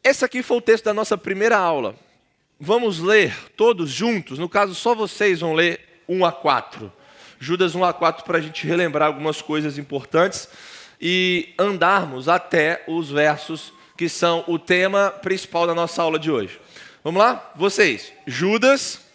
Esse aqui foi o texto da nossa primeira aula. Vamos ler todos juntos? No caso, só vocês vão ler 1 a 4. Judas 1 a 4 para a gente relembrar algumas coisas importantes e andarmos até os versos que são o tema principal da nossa aula de hoje. Vamos lá? Vocês, Judas...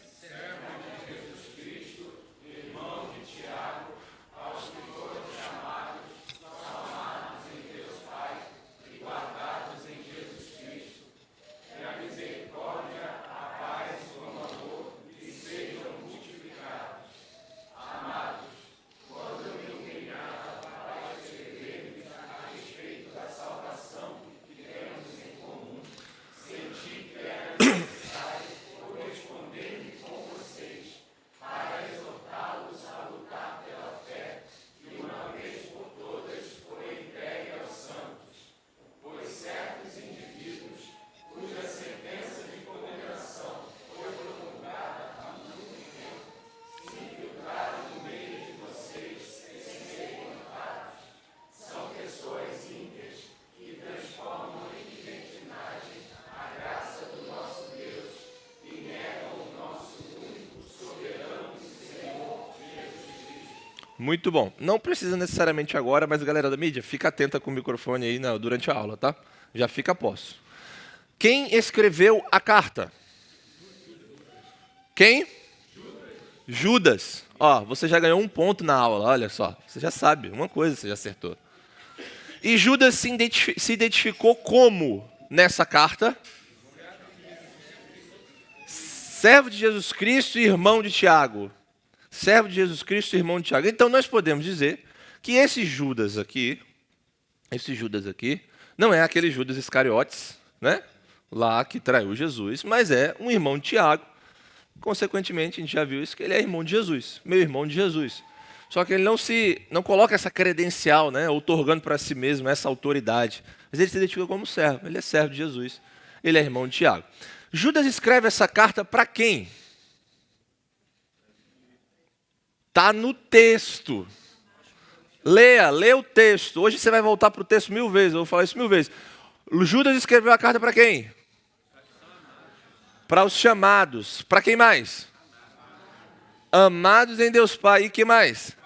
Muito bom. Não precisa necessariamente agora, mas galera da mídia, fica atenta com o microfone aí durante a aula, tá? Já fica a posse. Quem escreveu a carta? Quem? Judas. Ó, você já ganhou 1 ponto na aula, olha só. Você já sabe, uma coisa você já acertou. E Judas se identificou como nessa carta? Servo de Jesus Cristo e irmão de Tiago. Servo de Jesus Cristo e irmão de Tiago. Então nós podemos dizer que esse Judas aqui, não é aquele Judas Iscariotes, né? Lá que traiu Jesus, mas é um irmão de Tiago. Consequentemente, a gente já viu isso, que ele é irmão de Jesus, meu irmão de Jesus. Só que ele não coloca essa credencial, né, outorgando para si mesmo essa autoridade. Mas ele se identifica como servo, ele é servo de Jesus, ele é irmão de Tiago. Judas escreve essa carta para quem? Está no texto. Leia o texto. Hoje você vai voltar para o texto 1000 vezes, eu vou falar isso 1000 vezes. Judas escreveu a carta para quem? Para os chamados. Para quem mais? Amados em Deus Pai. E que mais?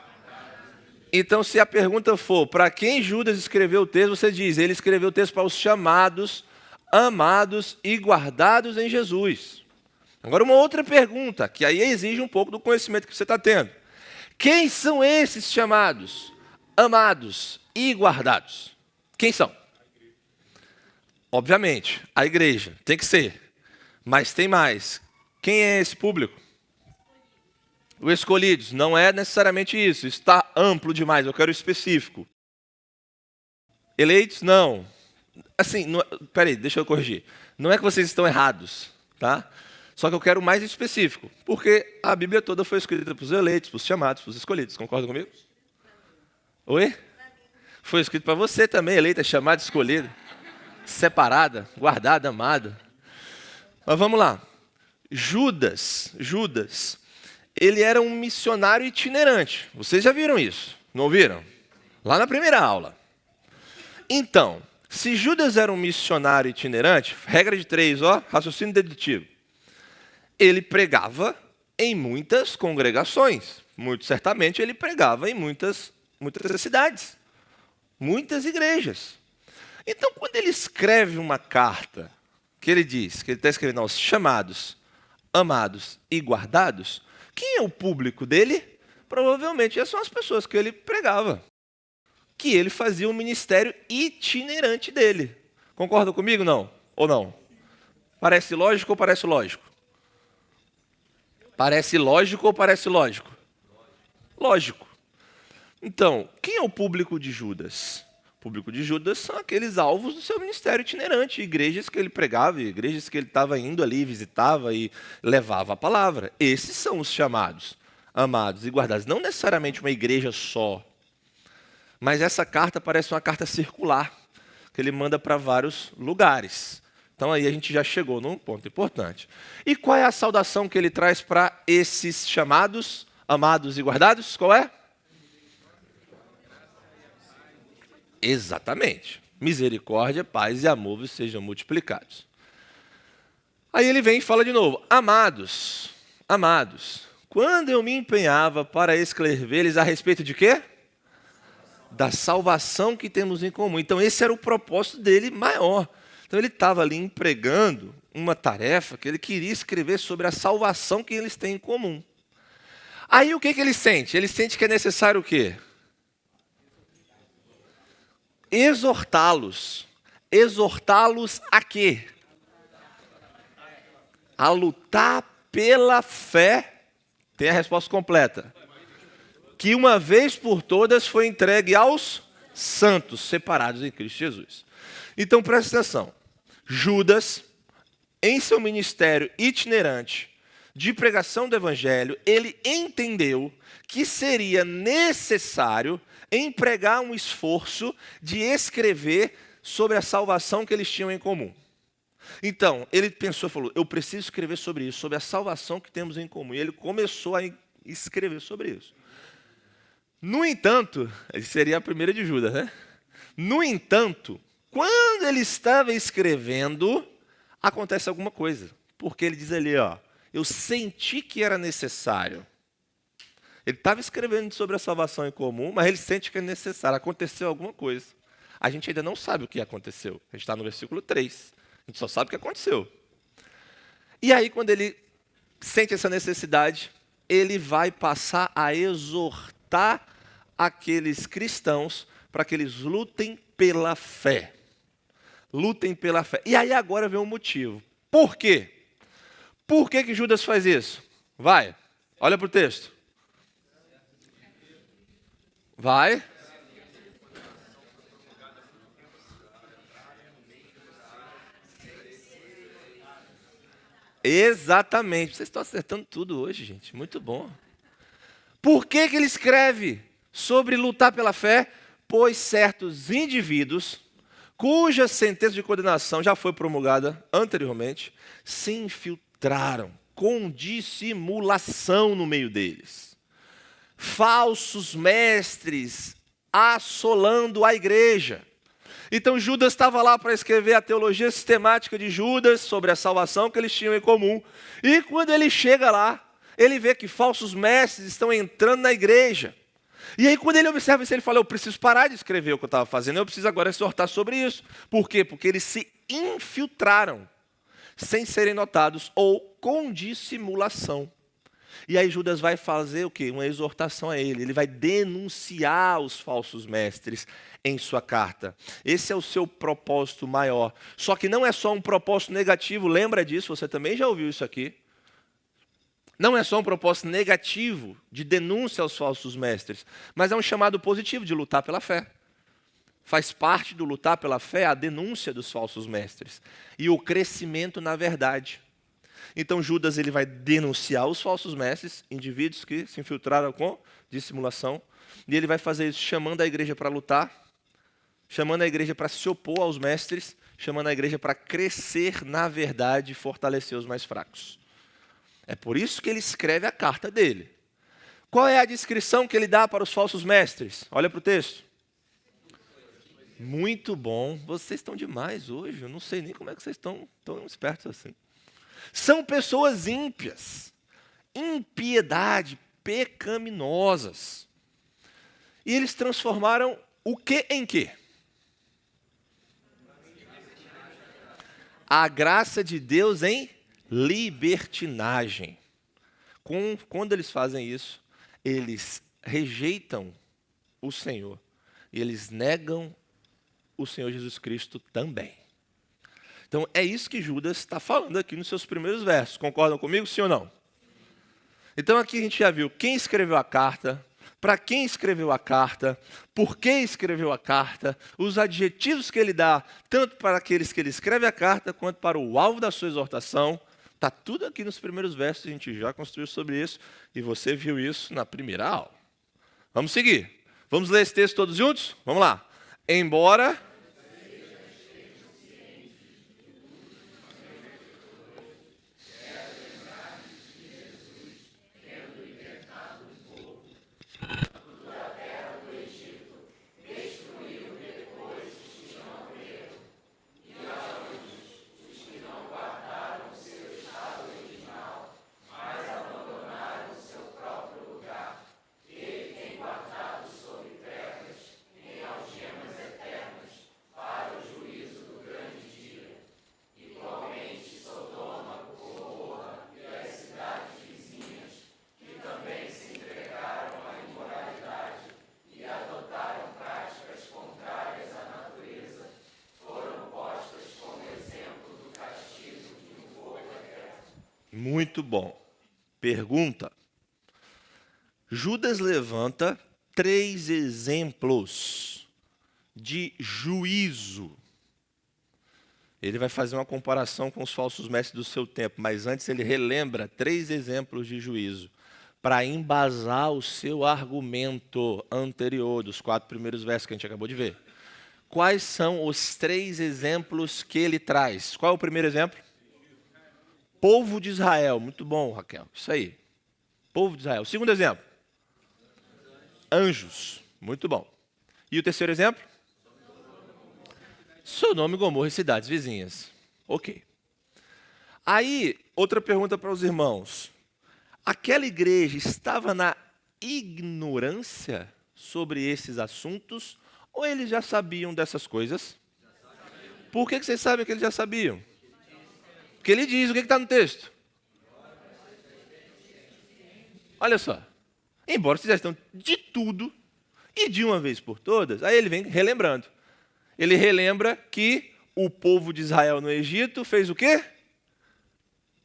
Então, se a pergunta for, para quem Judas escreveu o texto, você diz, ele escreveu o texto para os chamados, amados e guardados em Jesus. Agora, uma outra pergunta, que aí exige um pouco do conhecimento que você está tendo. Quem são esses chamados, amados e guardados? Quem são? Obviamente, a igreja, tem que ser. Mas tem mais. Quem é esse público? Os escolhidos. Não é necessariamente isso. Está amplo demais, eu quero específico. Eleitos? Não. Assim, peraí, deixa eu corrigir. Não é que vocês estão errados, tá? Só que eu quero mais específico, porque a Bíblia toda foi escrita para os eleitos, para os chamados, para os escolhidos. Concorda comigo? Oi? Foi escrito para você também, eleita, chamada, escolhida, separada, guardada, amada. Mas vamos lá. Judas, ele era um missionário itinerante. Vocês já viram isso, não ouviram? Lá na primeira aula. Então, se Judas era um missionário itinerante, regra de 3, raciocínio dedutivo. Ele pregava em muitas congregações. Muito certamente ele pregava em muitas cidades, muitas igrejas. Então, quando ele escreve uma carta, que ele diz que ele está escrevendo aos chamados, amados e guardados, quem é o público dele? Provavelmente essas são as pessoas que ele pregava, que ele fazia o ministério itinerante dele. Concorda comigo, não? Ou não? Parece lógico ou parece lógico? Parece lógico ou parece lógico? Lógico. Então, quem é o público de Judas? O público de Judas são aqueles alvos do seu ministério itinerante, igrejas que ele pregava, igrejas que ele estava indo ali, visitava e levava a palavra. Esses são os chamados, amados e guardados. Não necessariamente uma igreja só, mas essa carta parece uma carta circular, que ele manda para vários lugares. Então aí a gente já chegou num ponto importante. E qual é a saudação que ele traz para esses chamados, amados e guardados? Qual é? Exatamente. misericórdia, paz e amor vos sejam multiplicados. Aí ele vem e fala de novo: amados, amados, quando eu me empenhava para escrever-lhes a respeito de quê? Da salvação que temos em comum. Então esse era o propósito dele maior. Então ele estava ali empregando uma tarefa que ele queria escrever sobre a salvação que eles têm em comum. Aí o que ele sente? Ele sente que é necessário o quê? Exortá-los. Exortá-los a quê? A lutar pela fé. Tem a resposta completa. Que uma vez por todas foi entregue aos santos, separados em Cristo Jesus. Então presta atenção. Judas, em seu ministério itinerante de pregação do evangelho, ele entendeu que seria necessário empregar um esforço de escrever sobre a salvação que eles tinham em comum. Então, ele pensou e falou: eu preciso escrever sobre isso, sobre a salvação que temos em comum. E ele começou a escrever sobre isso. No entanto, seria a primeira de Judas, né? No entanto, quando ele estava escrevendo, acontece alguma coisa. Porque ele diz ali, ó, eu senti que era necessário. Ele estava escrevendo sobre a salvação em comum, mas ele sente que é necessário. Aconteceu alguma coisa. A gente ainda não sabe o que aconteceu. A gente está no versículo 3. A gente só sabe o que aconteceu. E aí, quando ele sente essa necessidade, ele vai passar a exortar aqueles cristãos para que eles lutem pela fé. Lutem pela fé. E aí agora vem um motivo. Por quê? Por que Judas faz isso? Vai, olha para o texto. Vai. Exatamente. Vocês estão acertando tudo hoje, gente. Muito bom. Por que ele escreve sobre lutar pela fé? Pois certos indivíduos, cuja sentença de condenação já foi promulgada anteriormente, se infiltraram com dissimulação no meio deles. Falsos mestres assolando a igreja. Então Judas estava lá para escrever a teologia sistemática de Judas sobre a salvação que eles tinham em comum. E quando ele chega lá, ele vê que falsos mestres estão entrando na igreja. E aí quando ele observa isso, ele fala: eu preciso parar de escrever o que eu estava fazendo, eu preciso agora exortar sobre isso. Por quê? Porque eles se infiltraram, sem serem notados, ou com dissimulação. E aí Judas vai fazer o quê? Uma exortação a ele. Ele vai denunciar os falsos mestres em sua carta. Esse é o seu propósito maior. Só que não é só um propósito negativo, lembra disso, você também já ouviu isso aqui. Não é só um propósito negativo de denúncia aos falsos mestres, mas é um chamado positivo de lutar pela fé. Faz parte do lutar pela fé a denúncia dos falsos mestres e o crescimento na verdade. Então Judas ele vai denunciar os falsos mestres, indivíduos que se infiltraram com dissimulação, e ele vai fazer isso chamando a igreja para lutar, chamando a igreja para se opor aos mestres, chamando a igreja para crescer na verdade e fortalecer os mais fracos. É por isso que ele escreve a carta dele. Qual é a descrição que ele dá para os falsos mestres? Olha para o texto. Muito bom. Vocês estão demais hoje. Eu não sei nem como é que vocês estão tão espertos assim. São pessoas ímpias, impiedade, pecaminosas. E eles transformaram o que em quê? A graça de Deus em libertinagem. Quando eles fazem isso, eles rejeitam o Senhor e eles negam o Senhor Jesus Cristo também. Então é isso que Judas está falando aqui nos seus primeiros versos. Concordam comigo, sim ou não? Então aqui a gente já viu quem escreveu a carta, para quem escreveu a carta, por que escreveu a carta, os adjetivos que ele dá, tanto para aqueles que ele escreve a carta, quanto para o alvo da sua exortação. Está tudo aqui nos primeiros versos, a gente já construiu sobre isso, e você viu isso na primeira aula. Vamos seguir. Vamos ler esse texto todos juntos? Vamos lá. Embora... Muito bom. Pergunta. Judas levanta 3 exemplos de juízo. Ele vai fazer uma comparação com os falsos mestres do seu tempo, mas antes ele relembra 3 exemplos de juízo para embasar o seu argumento anterior, dos 4 primeiros versos que a gente acabou de ver. Quais são os 3 exemplos que ele traz? Qual é o primeiro exemplo? Povo de Israel. Muito bom, Raquel. Isso aí. Povo de Israel. Segundo exemplo? Anjos. Muito bom. E o terceiro exemplo? Sodoma e Gomorra e cidades vizinhas. Ok. Aí, outra pergunta para os irmãos. Aquela igreja estava na ignorância sobre esses assuntos ou eles já sabiam dessas coisas? Por que vocês sabem que eles já sabiam? Porque ele diz, o que está no texto? Olha só. Embora vocês já estão de tudo e de uma vez por todas, aí ele vem relembrando. Ele relembra que o povo de Israel no Egito fez o quê?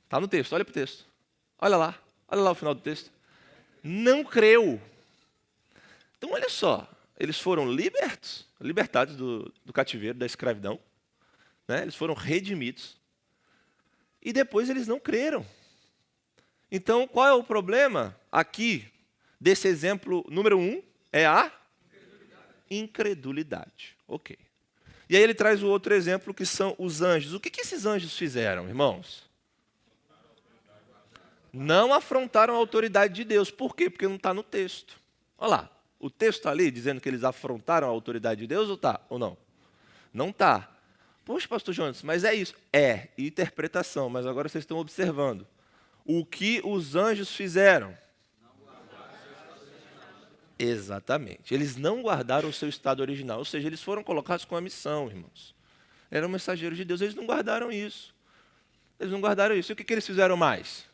Está no texto, olha para o texto. Olha lá o final do texto. Não creu. Então olha só, eles foram libertados do cativeiro, da escravidão. Né? Eles foram redimidos. E depois eles não creram. Então qual é o problema aqui desse exemplo número 1? É a incredulidade. Ok. E aí ele traz o outro exemplo que são os anjos. O que esses anjos fizeram, irmãos? Não afrontaram a autoridade de Deus. Por quê? Porque não está no texto. Olha lá, o texto está ali dizendo que eles afrontaram a autoridade de Deus ou está? Ou não? Não está. Poxa, pastor Jonas, mas é isso. É, interpretação, mas agora vocês estão observando. O que os anjos fizeram? Exatamente. Eles não guardaram o seu estado original. Ou seja, eles foram colocados com a missão, irmãos. Eram mensageiros de Deus. Eles não guardaram isso. Eles não guardaram isso. E o que eles fizeram mais?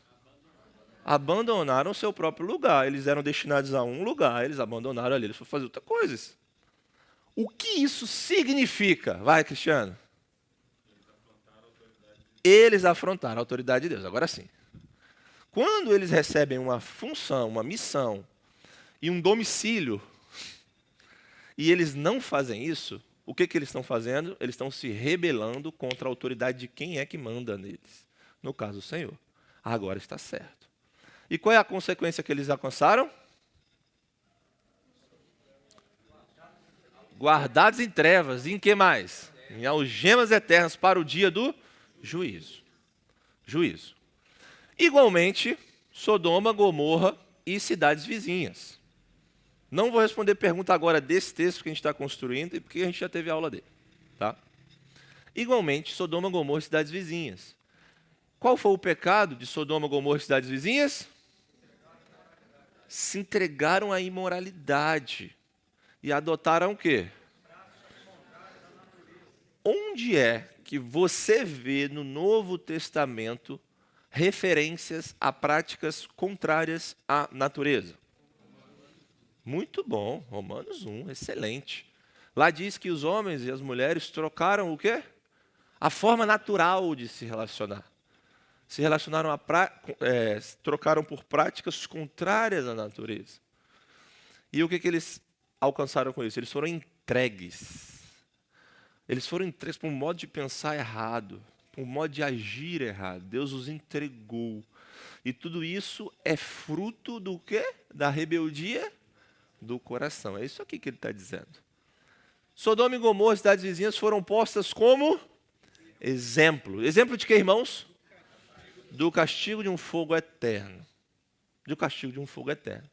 Abandonaram o seu próprio lugar. Eles eram destinados a um lugar. Eles abandonaram ali. Eles foram fazer outras coisas. O que isso significa? Vai, Cristiano. Eles afrontaram a autoridade de Deus. Agora sim. Quando eles recebem uma função, uma missão, e um domicílio, e eles não fazem isso, o que eles estão fazendo? Eles estão se rebelando contra a autoridade de quem é que manda neles. No caso, o Senhor. Agora está certo. E qual é a consequência que eles alcançaram? Guardados em trevas, em que mais? Em algemas eternas para o dia do juízo. Juízo. Igualmente, Sodoma, Gomorra e cidades vizinhas. Não vou responder pergunta agora desse texto que a gente está construindo e porque a gente já teve aula dele. Tá? Igualmente, Sodoma, Gomorra e cidades vizinhas. Qual foi o pecado de Sodoma, Gomorra e cidades vizinhas? Se entregaram à imoralidade e adotaram o quê? Onde é que você vê no Novo Testamento referências a práticas contrárias à natureza? Muito bom, Romanos 1, excelente. Lá diz que os homens e as mulheres trocaram o quê? A forma natural de se relacionar. Se relacionaram trocaram por práticas contrárias à natureza. E o que eles alcançaram com isso? Eles foram entregues. Eles foram entregues por um modo de pensar errado, por um modo de agir errado. Deus os entregou. E tudo isso é fruto do quê? Da rebeldia do coração. É isso aqui que ele está dizendo. Sodoma e Gomorra, cidades vizinhas, foram postas como exemplo. Exemplo de quê, irmãos? Do castigo de um fogo eterno. Do castigo de um fogo eterno.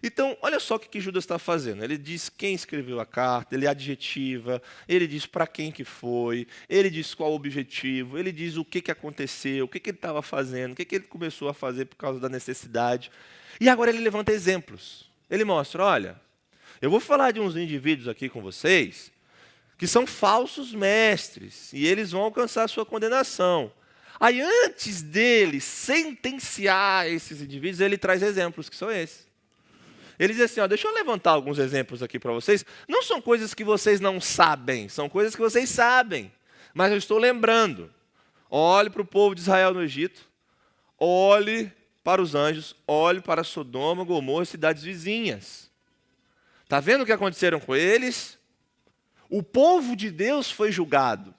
Então, olha só o que Judas está fazendo. Ele diz quem escreveu a carta, ele adjetiva, ele diz para quem que foi, ele diz qual o objetivo, ele diz o que aconteceu, o que ele estava fazendo, o que ele começou a fazer por causa da necessidade. E agora ele levanta exemplos. Ele mostra, olha, eu vou falar de uns indivíduos aqui com vocês que são falsos mestres e eles vão alcançar a sua condenação. Aí, antes dele sentenciar esses indivíduos, ele traz exemplos, que são esses. Ele diz assim, deixa eu levantar alguns exemplos aqui para vocês. Não são coisas que vocês não sabem, são coisas que vocês sabem. Mas eu estou lembrando. Olhe para o povo de Israel no Egito. olhe para os anjos, olhe para Sodoma, Gomorra e cidades vizinhas. Está vendo o que aconteceram com eles? O povo de Deus foi julgado.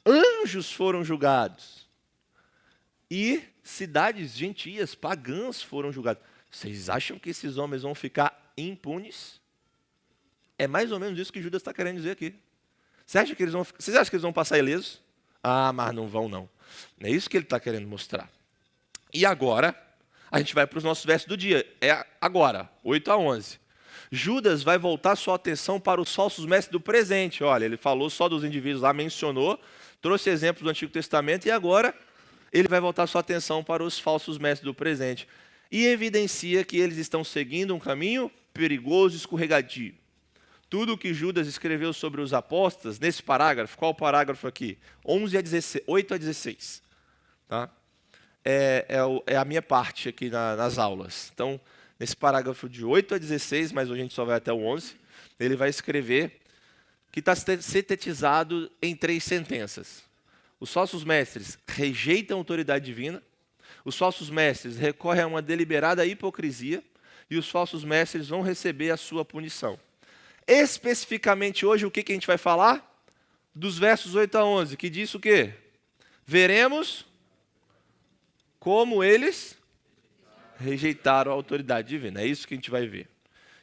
Anjos foram julgados. E cidades gentias, pagãs foram julgadas. Vocês acham que esses homens vão ficar impunes? É mais ou menos isso que Judas está querendo dizer aqui. Vocês acham que eles vão passar ilesos? Ah, mas não vão não. É isso que ele está querendo mostrar. E agora, a gente vai para os nossos versos do dia. É agora, 8 a 11. Judas vai voltar sua atenção para os falsos mestres do presente. Olha, ele falou só dos indivíduos lá, mencionou, trouxe exemplos do Antigo Testamento e agora ele vai voltar sua atenção para os falsos mestres do presente. E evidencia que eles estão seguindo um caminho perigoso e escorregadio. Tudo o que Judas escreveu sobre os apóstolos, nesse parágrafo, qual o parágrafo aqui? 8 a 16. Tá? É a minha parte aqui nas aulas. Então, nesse parágrafo de 8 a 16, mas hoje a gente só vai até o 11, ele vai escrever que está sintetizado em 3 sentenças. Os falsos mestres rejeitam a autoridade divina, os falsos mestres recorrem a uma deliberada hipocrisia e os falsos mestres vão receber a sua punição. Especificamente hoje, o que a gente vai falar? Dos versos 8 a 11, que diz o quê? Veremos como eles rejeitaram a autoridade divina. É isso que a gente vai ver.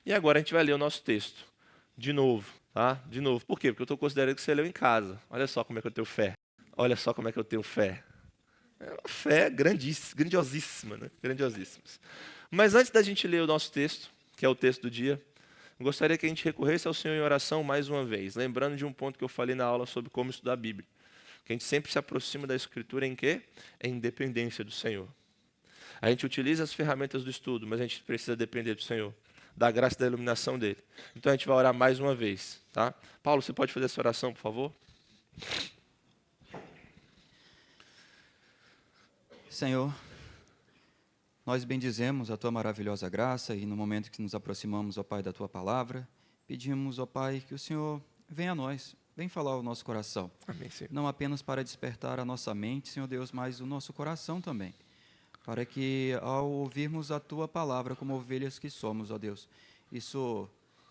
E agora a gente vai ler o nosso texto. De novo, tá? De novo. Por quê? Porque eu estou considerando que você leu em casa. Olha só como é que eu tenho fé. Olha só como é que eu tenho fé. É uma fé grandiosíssima, né? Grandiosíssima. Mas antes da gente ler o nosso texto, que é o texto do dia, eu gostaria que a gente recorresse ao Senhor em oração mais uma vez, lembrando de um ponto que eu falei na aula sobre como estudar a Bíblia. Que a gente sempre se aproxima da Escritura em quê? Em dependência do Senhor. A gente utiliza as ferramentas do estudo, mas a gente precisa depender do Senhor, da graça e da iluminação dele. Então a gente vai orar mais uma vez, tá? Paulo, você pode fazer essa oração, por favor? Senhor, nós bendizemos a Tua maravilhosa graça e no momento que nos aproximamos, ó Pai, da Tua palavra, pedimos, ó Pai, que o Senhor venha a nós, venha falar ao nosso coração. Amém, Senhor. Não apenas para despertar a nossa mente, Senhor Deus, mas o nosso coração também. Para que, ao ouvirmos a Tua palavra como ovelhas que somos, ó Deus, isso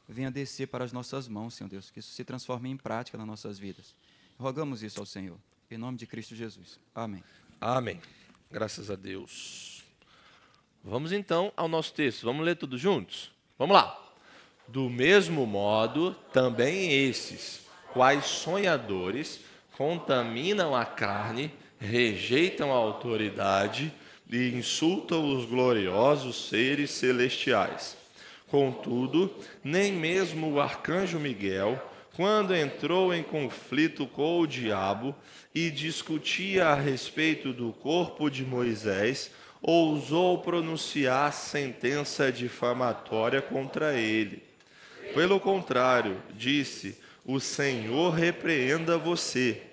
venha descer para as nossas mãos, Senhor Deus, que isso se transforme em prática nas nossas vidas. Rogamos isso ao Senhor, em nome de Cristo Jesus. Amém. Amém. Graças a Deus. Vamos então ao nosso texto. Vamos ler tudo juntos? Vamos lá. Do mesmo modo, também esses, quais sonhadores, contaminam a carne, rejeitam a autoridade e insultam os gloriosos seres celestiais. Contudo, nem mesmo o arcanjo Miguel, quando entrou em conflito com o diabo e discutia a respeito do corpo de Moisés, ousou pronunciar sentença difamatória contra ele. Pelo contrário, disse: o Senhor repreenda você.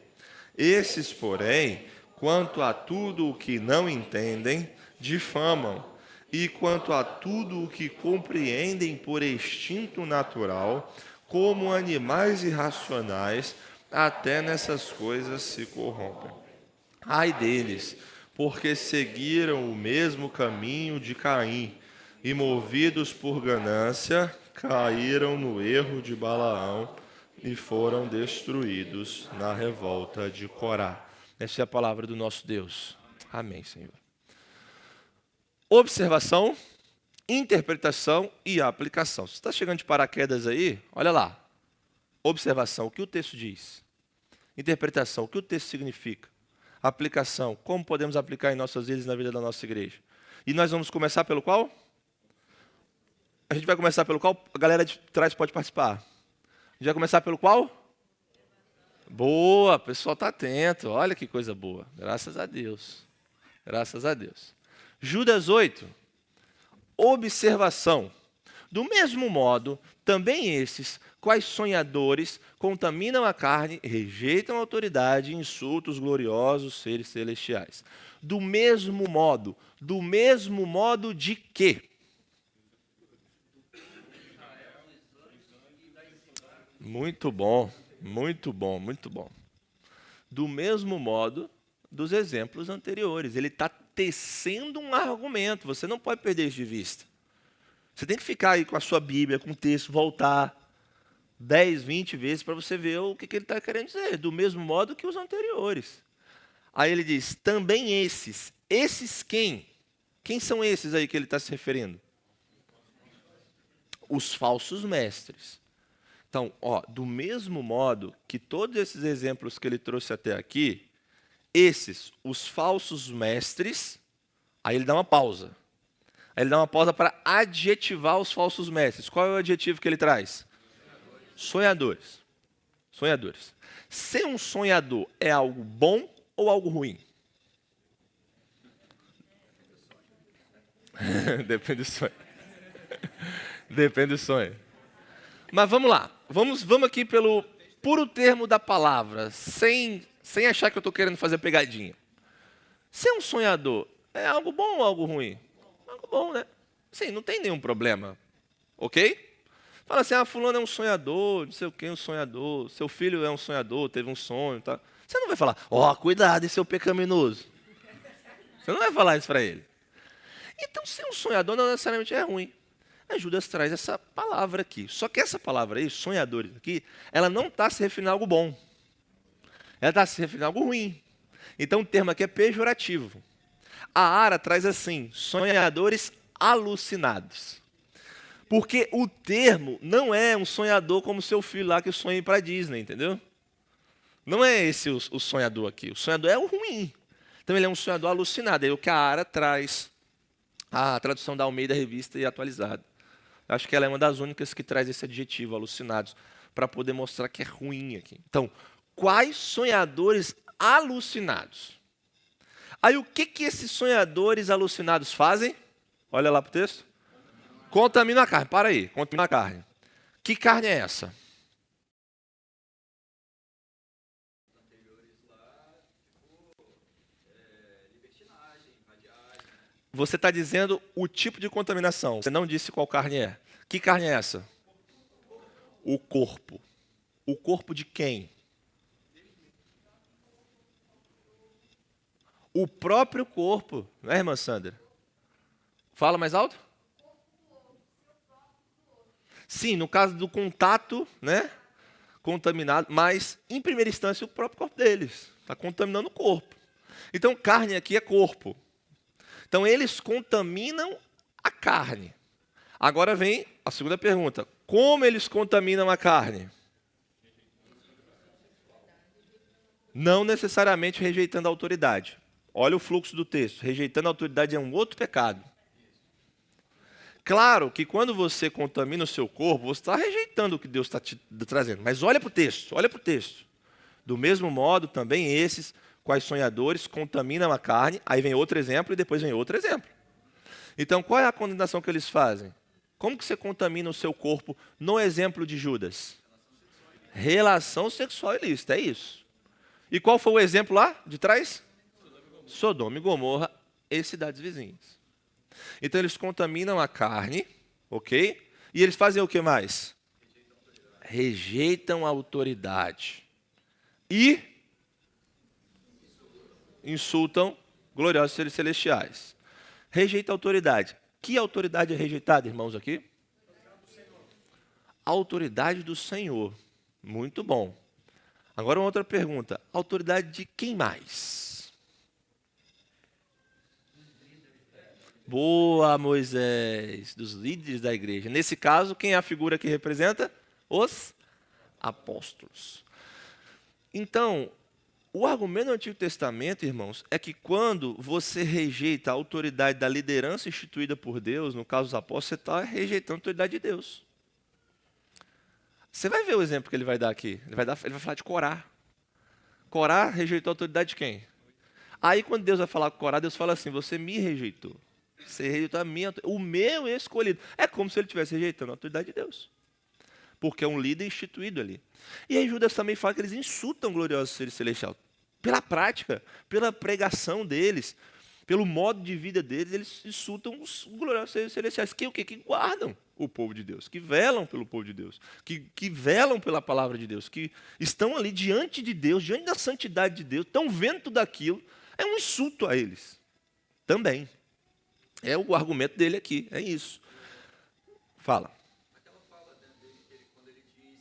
Esses, porém, quanto a tudo o que não entendem, difamam, e quanto a tudo o que compreendem por instinto natural, como animais irracionais, até nessas coisas se corrompem. Ai deles, porque seguiram o mesmo caminho de Caim, e movidos por ganância, caíram no erro de Balaão e foram destruídos na revolta de Corá. Essa é a palavra do nosso Deus. Amém, Senhor. Observação, interpretação e aplicação. Se você está chegando de paraquedas aí, olha lá. Observação, o que o texto diz. Interpretação, o que o texto significa. Aplicação, como podemos aplicar em nossas vidas e na vida da nossa igreja. E nós vamos começar pelo qual? A gente vai começar pelo qual? A galera de trás pode participar. A gente vai começar pelo qual? Boa, o pessoal está atento. Olha que coisa boa. Graças a Deus. Graças a Deus. Judas 8. Observação. Do mesmo modo, também esses, quais sonhadores, contaminam a carne, rejeitam a autoridade e insultam os gloriosos seres celestiais. Do mesmo modo de quê? Muito bom, muito bom, muito bom. Do mesmo modo dos exemplos anteriores. Ele está tecendo um argumento. Você não pode perder isso de vista. Você tem que ficar aí com a sua Bíblia, com o texto, voltar 10, 20 vezes para você ver o que ele está querendo dizer. Do mesmo modo que os anteriores. Aí ele diz, também esses. Esses quem? Quem são esses aí que ele está se referindo? Os falsos mestres. Então, do mesmo modo que todos esses exemplos que ele trouxe até aqui, esses, os falsos mestres, aí ele dá uma pausa. Aí ele dá uma pausa para adjetivar os falsos mestres. Qual é o adjetivo que ele traz? Sonhadores. Sonhadores. Ser um sonhador é algo bom ou algo ruim? Depende do sonho. Depende do sonho. Mas vamos lá. Vamos aqui pelo puro termo da palavra, sem achar que eu estou querendo fazer pegadinha. Ser um sonhador é algo bom ou algo ruim? Algo bom, né? Sim, não tem nenhum problema. Ok? Fala assim, fulano é um sonhador, não sei o que, um sonhador. Seu filho é um sonhador, teve um sonho. Tá? Você não vai falar, cuidado, esse é o pecaminoso. Você não vai falar isso para ele. Então, ser um sonhador não necessariamente é ruim. A Judas traz essa palavra aqui. Só que essa palavra aí, sonhadores aqui, ela não está se referindo a algo bom. Ela está se referindo a algo ruim. Então o termo aqui é pejorativo. A Ara traz assim, sonhadores alucinados. Porque o termo não é um sonhador como seu filho lá que sonha ir para a Disney, entendeu? Não é esse o sonhador aqui. O sonhador é o ruim. Então ele é um sonhador alucinado. É o que a Ara traz. A tradução da Almeida Revista e Atualizada. Acho que ela é uma das únicas que traz esse adjetivo, alucinados, para poder mostrar que é ruim aqui. Então, quais sonhadores alucinados? Aí o que esses sonhadores alucinados fazem? Olha lá para o texto. Contamina a carne. Para aí, contamina a carne. Que carne é essa? Você está dizendo o tipo de contaminação. Você não disse qual carne é. Que carne é essa? O corpo. O corpo de quem? O próprio corpo. Não é, irmã Sandra? Fala mais alto? Sim, no caso do contato, né? Contaminado, mas em primeira instância o próprio corpo deles. Está contaminando o corpo. Então carne aqui é corpo. Então, eles contaminam a carne. Agora vem a segunda pergunta. Como eles contaminam a carne? Não necessariamente rejeitando a autoridade. Olha o fluxo do texto. Rejeitando a autoridade é um outro pecado. Claro que quando você contamina o seu corpo, você está rejeitando o que Deus está te trazendo. Mas olha para o texto, olha para o texto. Do mesmo modo, também esses... Quais sonhadores contaminam a carne, aí vem outro exemplo e depois vem outro exemplo. Então, qual é a condenação que eles fazem? Como que você contamina o seu corpo no exemplo de Judas? Relação sexual ilícita, é isso. E qual foi o exemplo lá de trás? Sodoma e Gomorra e cidades vizinhas. Então, eles contaminam a carne, ok? E eles fazem o que mais? Rejeitam a autoridade. E insultam gloriosos seres celestiais. Rejeita a autoridade. Que autoridade é rejeitada, irmãos, aqui? A autoridade do Senhor. Muito bom. Agora uma outra pergunta. Autoridade de quem mais? Boa, Moisés. Dos líderes da igreja. Nesse caso, quem é a figura que representa? Os apóstolos. Então, o argumento do Antigo Testamento, irmãos, é que quando você rejeita a autoridade da liderança instituída por Deus, no caso dos apóstolos, você está rejeitando a autoridade de Deus. Você vai ver o exemplo que ele vai dar aqui. Ele vai falar de Corá. Corá rejeitou a autoridade de quem? Aí quando Deus vai falar com Corá, Deus fala assim, você me rejeitou. Você rejeitou o meu escolhido. É como se ele estivesse rejeitando a autoridade de Deus. Porque é um líder instituído ali. E aí Judas também fala que eles insultam gloriosos seres celestiais. Pela prática, pela pregação deles, pelo modo de vida deles, eles insultam os gloriosos seres celestiais. Que o quê? Que guardam o povo de Deus, que velam pelo povo de Deus, que velam pela palavra de Deus, que estão ali diante de Deus, diante da santidade de Deus, estão vendo tudo aquilo, É um insulto a eles. Também. É o argumento dele aqui, é isso. Fala. Aquela fala dele, quando ele diz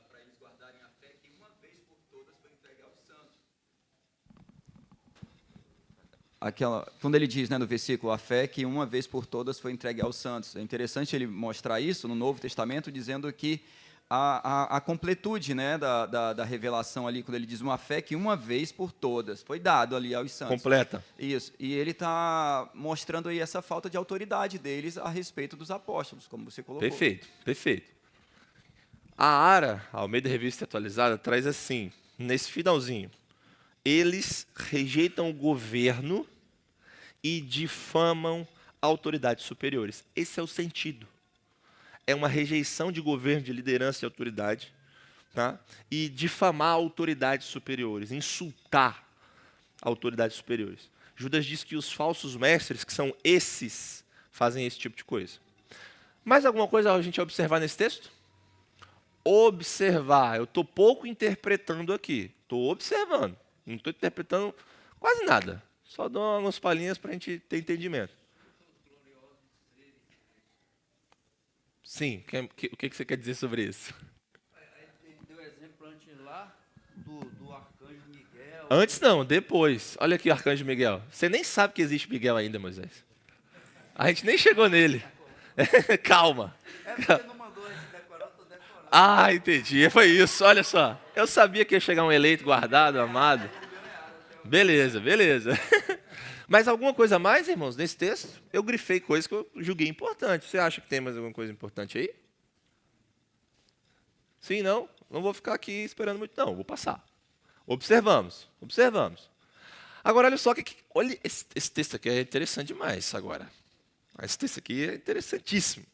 para eles guardarem a fé, que uma vez por todas foi entregue aos santos. Quando ele diz, no versículo, a fé que uma vez por todas foi entregue aos santos. É interessante ele mostrar isso no Novo Testamento, dizendo que a completude, da revelação ali, quando ele diz uma fé que uma vez por todas foi dado ali aos santos. Completa. Isso. E ele está mostrando aí essa falta de autoridade deles a respeito dos apóstolos, como você colocou. Perfeito, perfeito. A ARA, a Almeida Revista Atualizada, traz assim, nesse finalzinho. Eles rejeitam o governo e difamam autoridades superiores. Esse é o sentido. É uma rejeição de governo, de liderança e autoridade, tá? E difamar autoridades superiores, insultar autoridades superiores. Judas diz que os falsos mestres, que são esses, fazem esse tipo de coisa. Mais alguma coisa a gente observar nesse texto? Observar. Eu estou pouco interpretando aqui. Estou observando. Não estou interpretando quase nada. Só dou algumas palhinhas para a gente ter entendimento. Sim, o que você quer dizer sobre isso? Ele deu exemplo antes lá do arcanjo Miguel. Antes não, depois. Olha aqui o arcanjo Miguel. Você nem sabe que existe Miguel ainda, Moisés. A gente nem chegou nele. Calma. É porque não mandou a gente decorar, eu tô decorando. Ah, entendi. Foi isso. Olha só. Eu sabia que ia chegar um eleito, guardado, amado. Beleza, beleza. Mas alguma coisa a mais, irmãos, nesse texto? Eu grifei coisas que eu julguei importantes. Você acha que tem mais alguma coisa importante aí? Sim, não? Não vou ficar aqui esperando muito, não. Vou passar. Observamos. Agora, olha só. Olha, esse texto aqui é interessante demais agora. Esse texto aqui é interessantíssimo.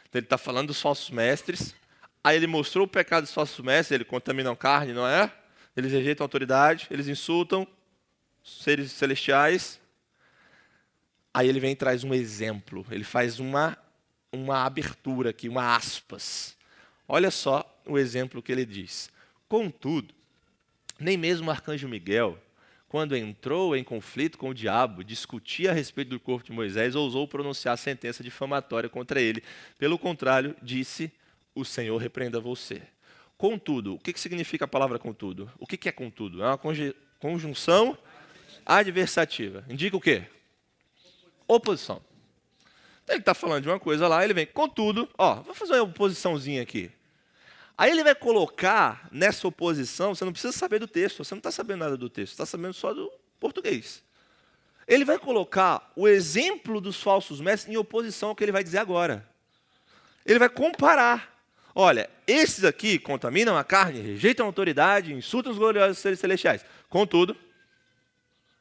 Então, ele está falando dos falsos mestres. Aí ele mostrou o pecado dos falsos mestres. Eles contaminam a carne, não é? Eles rejeitam a autoridade. Eles insultam seres celestiais. Aí ele vem e traz um exemplo. Ele faz uma abertura aqui, uma aspas. Olha só o exemplo que ele diz. Contudo, nem mesmo o arcanjo Miguel, quando entrou em conflito com o diabo, discutia a respeito do corpo de Moisés, ousou pronunciar sentença difamatória contra ele. Pelo contrário, disse, o Senhor repreenda você. Contudo, o que significa a palavra contudo? O que é contudo? É uma conjunção adversativa. Indica o quê? Oposição. Então, ele está falando de uma coisa lá, ele vem, contudo, vou fazer uma oposiçãozinha aqui. Aí ele vai colocar nessa oposição, você não precisa saber do texto, você não está sabendo nada do texto, você está sabendo só do português. Ele vai colocar o exemplo dos falsos mestres em oposição ao que ele vai dizer agora. Ele vai comparar. Olha, esses aqui contaminam a carne, rejeitam a autoridade, insultam os gloriosos seres celestiais. Contudo,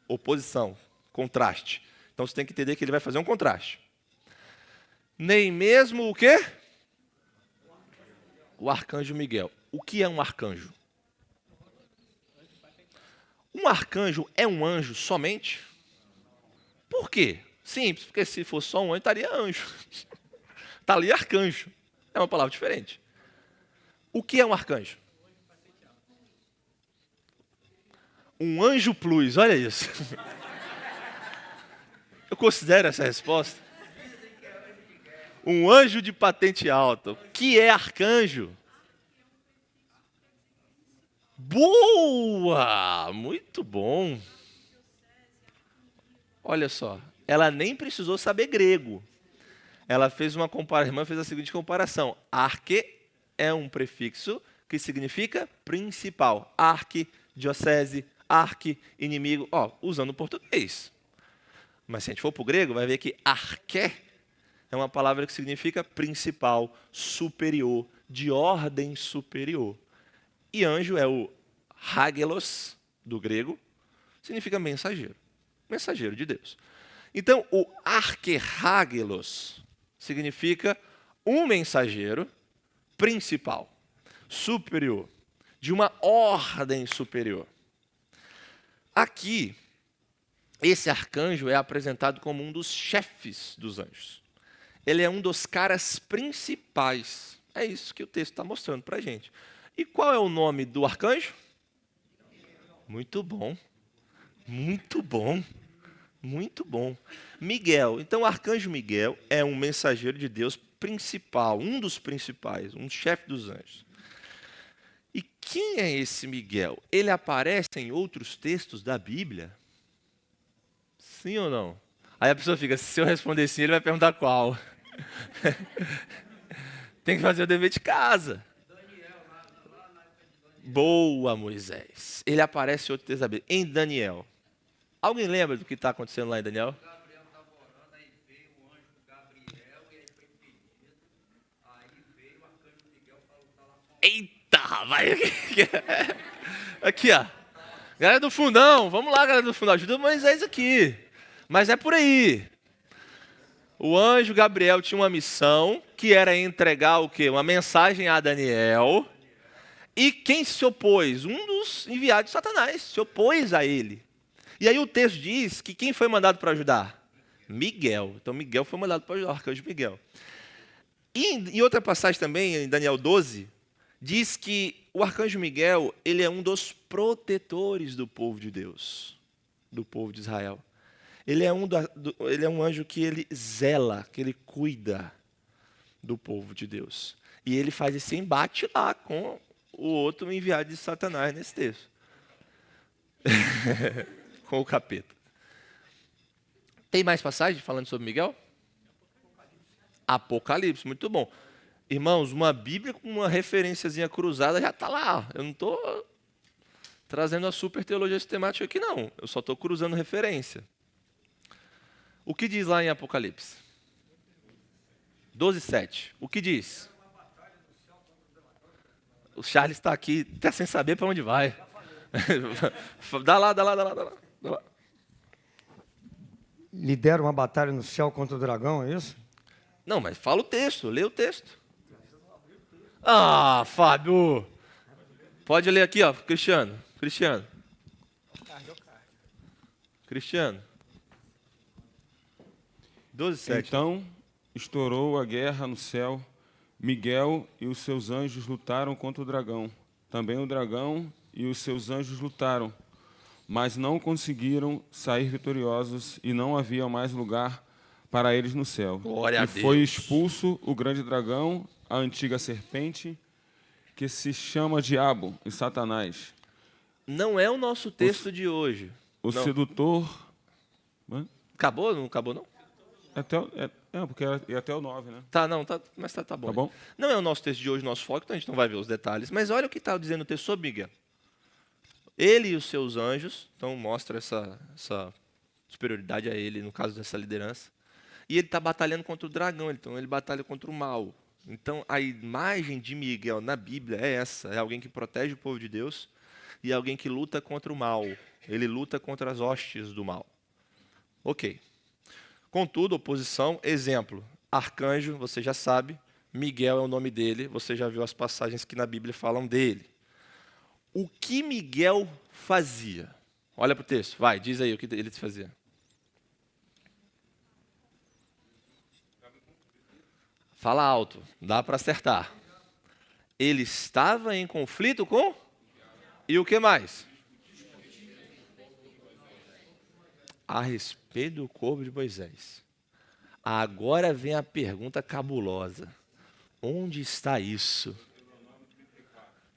oposição, contraste. Então você tem que entender que ele vai fazer um contraste. Nem mesmo o quê? O arcanjo Miguel. O que é um arcanjo? Um arcanjo é um anjo somente? Por quê? Simples, porque se fosse só um anjo, estaria anjo. Está ali arcanjo. É uma palavra diferente. O que é um arcanjo? Um anjo plus, olha isso. Eu considero essa resposta. Um anjo de patente alta. O que é arcanjo? Boa! Muito bom. Olha só, ela nem precisou saber grego. Ela fez uma comparação, a irmã fez a seguinte comparação. Arque é um prefixo que significa principal. Arque, diocese, arque, inimigo. Usando o português. Mas se a gente for para o grego, vai ver que arqué é uma palavra que significa principal, superior, de ordem superior. E anjo é o hagelos, do grego, significa mensageiro. Mensageiro de Deus. Então, o arquehagelos significa um mensageiro principal, superior, de uma ordem superior. Aqui, esse arcanjo é apresentado como um dos chefes dos anjos. Ele é um dos caras principais. É isso que o texto está mostrando para a gente. E qual é o nome do arcanjo? Muito bom. Muito bom. Muito bom. Miguel. Então, o arcanjo Miguel é um mensageiro de Deus principal, um dos principais, um chefe dos anjos. E quem é esse Miguel? Ele aparece em outros textos da Bíblia? Sim ou não? Aí a pessoa fica, se eu responder sim, ele vai perguntar qual. Tem que fazer o dever de casa. Boa, Moisés. Ele aparece em outro texto da Bíblia. Em Daniel. Alguém lembra do que está acontecendo lá em Daniel? Gabriel estava orando, aí veio o anjo Gabriel e ele foi impedido. Aí veio o arcanjo Miguel para lutar lá com Eita, rapaz. Aqui, ó. Galera do fundão. Vamos lá, galera do fundão. Ajuda o Moisés aqui. Mas é por aí. O anjo Gabriel tinha uma missão que era entregar o quê? Uma mensagem a Daniel. E quem se opôs? Um dos enviados de Satanás se opôs a ele. E aí o texto diz que quem foi mandado para ajudar? Miguel. Então Miguel foi mandado para ajudar, o arcanjo Miguel. E em outra passagem também, em Daniel 12, diz que o arcanjo Miguel, ele é um dos protetores do povo de Deus, do povo de Israel. Ele é um anjo que ele zela, que ele cuida do povo de Deus. E ele faz esse embate lá com o outro enviado de Satanás nesse texto. Com o capeta. Tem mais passagem falando sobre Miguel? Apocalipse, muito bom. Irmãos, uma Bíblia com uma referenciazinha cruzada já está lá. Eu não estou trazendo a super teologia sistemática aqui, não. Eu só estou cruzando referência. O que diz lá em Apocalipse? 12:7. O que diz? O Charles está aqui, está sem saber para onde vai. Dá lá. Lidera uma batalha no céu contra o dragão, é isso? Não, mas fala o texto, lê o texto. Ah, Fábio! Pode ler aqui, ó, Cristiano. Cristiano. 12:7. Então estourou a guerra no céu. Miguel e os seus anjos lutaram contra o dragão. Também o dragão e os seus anjos lutaram, mas não conseguiram sair vitoriosos e não havia mais lugar para eles no céu. Glória a e Deus. foi expulso o grande dragão, a antiga serpente, que se chama Diabo e Satanás, Não é o nosso texto de hoje. o Não. sedutor. Hã? Acabou? Não acabou, não? Porque é até o 9, né? Tá, não, mas tá bom. Tá bom? Não é o nosso texto de hoje, o nosso foco, então a gente não vai ver os detalhes. Mas olha o que está dizendo o texto sobre Miguel. Ele e os seus anjos, então mostra essa superioridade a ele, no caso dessa liderança. E ele está batalhando contra o dragão, então ele batalha contra o mal. Então a imagem de Miguel na Bíblia é essa, é alguém que protege o povo de Deus e alguém que luta contra o mal. Ele luta contra as hostes do mal. Ok. Contudo, oposição, exemplo, arcanjo, você já sabe, Miguel é o nome dele, você já viu as passagens que na Bíblia falam dele. O que Miguel fazia? Olha para o texto, vai, diz aí o que ele fazia. Fala alto, dá para acertar. Ele estava em conflito com? E o que mais? A respeito do corpo de Moisés. Agora vem a pergunta cabulosa. Onde está isso?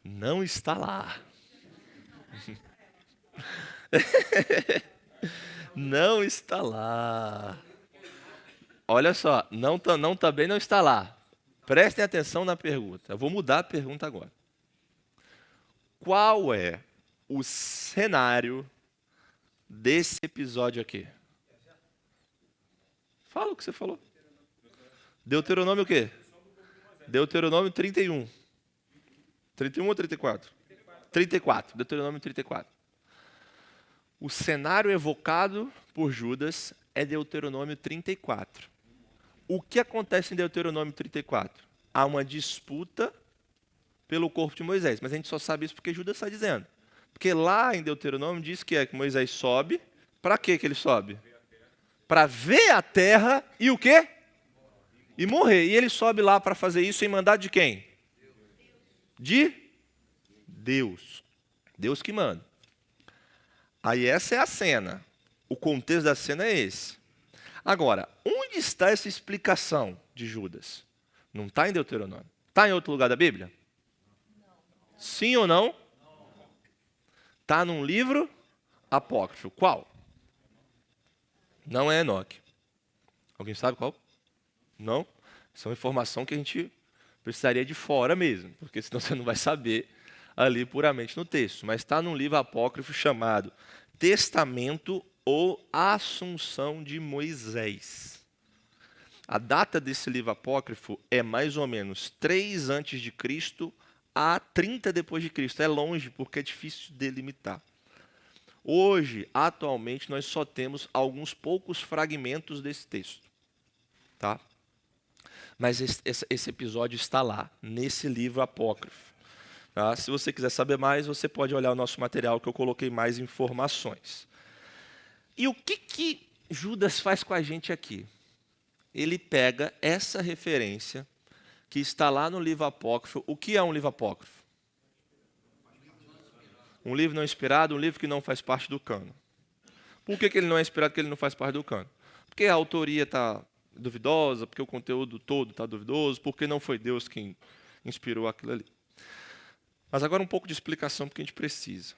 Não está lá. Não está lá. Olha só, também não está lá. Prestem atenção na pergunta. Eu vou mudar a pergunta agora. Qual é o cenário desse episódio aqui? Fala o que você falou. Deuteronômio o quê? Deuteronômio 31. 31 ou 34? 34. Deuteronômio 34. O cenário evocado por Judas é Deuteronômio 34. O que acontece em Deuteronômio 34? Há uma disputa pelo corpo de Moisés, mas a gente só sabe isso porque Judas está dizendo. Porque lá em Deuteronômio diz que Moisés sobe. Para que ele sobe? Para ver a terra e o quê? E morrer. E ele sobe lá para fazer isso em mandado de quem? De Deus. Deus que manda. Aí essa é a cena. O contexto da cena é esse. Agora, onde está essa explicação de Judas? Não está em Deuteronômio. Está em outro lugar da Bíblia? Sim ou não? Está num livro apócrifo. Qual? Não é Enoque. Alguém sabe qual? Não? Isso é uma informação que a gente precisaria de fora mesmo, porque senão você não vai saber ali puramente no texto. Mas está num livro apócrifo chamado Testamento ou Assunção de Moisés. A data desse livro apócrifo é mais ou menos 3 antes de Cristo a 30 depois de Cristo. É longe porque é difícil de delimitar. Hoje, atualmente, nós só temos alguns poucos fragmentos desse texto. Tá? Mas esse episódio está lá, nesse livro apócrifo. Tá? Se você quiser saber mais, você pode olhar o nosso material que eu coloquei mais informações. E o que Judas faz com a gente aqui? Ele pega essa referência que está lá no livro apócrifo. O que é um livro apócrifo? Um livro não inspirado, um livro que não faz parte do cano. Por que ele não é inspirado, que ele não faz parte do cano? Porque a autoria está duvidosa, porque o conteúdo todo está duvidoso, porque não foi Deus quem inspirou aquilo ali. Mas agora um pouco de explicação, porque a gente precisa.